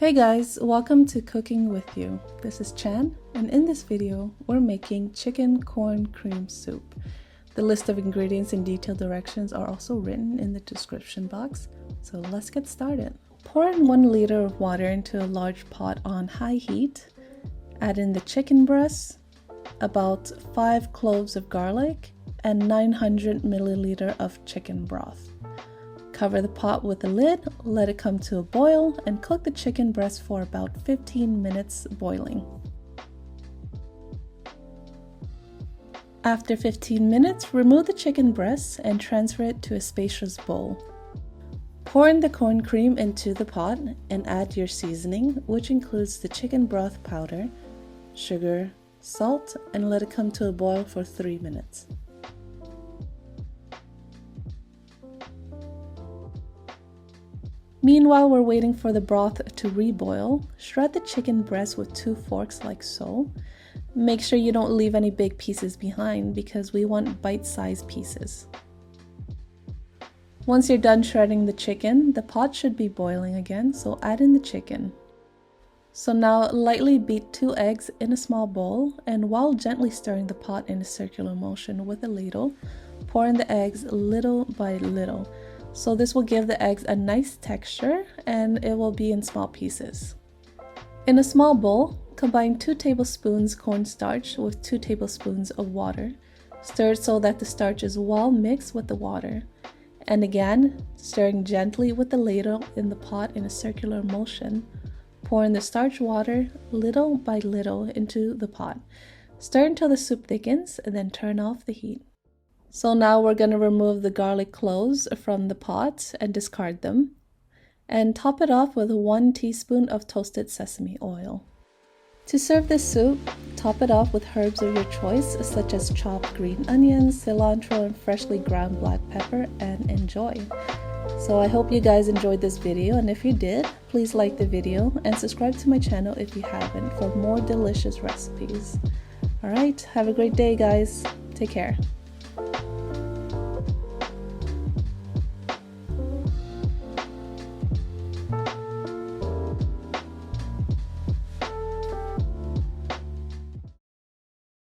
Hey guys, welcome to Cooking With You. This is Chan, and in this video, we're making chicken corn cream soup. The list of ingredients and detailed directions are also written in the description box, so let's get started. Pour in 1 liter of water into a large pot on high heat. Add in the chicken breast, about 5 cloves of garlic, and 900 milliliter of chicken broth. Cover the pot with a lid, let it come to a boil, and cook the chicken breast for about 15 minutes boiling. After 15 minutes, remove the chicken breast and transfer it to a spacious bowl. Pour in the corn cream into the pot and add your seasoning, which includes the chicken broth powder, sugar, salt, and let it come to a boil for 3 minutes. Meanwhile, we're waiting for the broth to reboil. Shred the chicken breast with 2 forks like so. Make sure you don't leave any big pieces behind because we want bite-sized pieces. Once you're done shredding the chicken, the pot should be boiling again, so add in the chicken. So now lightly beat 2 eggs in a small bowl, and while gently stirring the pot in a circular motion with a ladle, pour in the eggs little by little. So this will give the eggs a nice texture and it will be in small pieces. In a small bowl, combine 2 tablespoons cornstarch with 2 tablespoons of water. Stir it so that the starch is well mixed with the water. And again, stirring gently with the ladle in the pot in a circular motion. Pour in the starch water little by little into the pot. Stir until the soup thickens and then turn off the heat. So now we're going to remove the garlic cloves from the pot and discard them. And top it off with 1 teaspoon of toasted sesame oil. To serve this soup, top it off with herbs of your choice such as chopped green onions, cilantro, and freshly ground black pepper, and enjoy. So I hope you guys enjoyed this video, and if you did, please like the video and subscribe to my channel if you haven't for more delicious recipes. Alright, have a great day guys. Take care.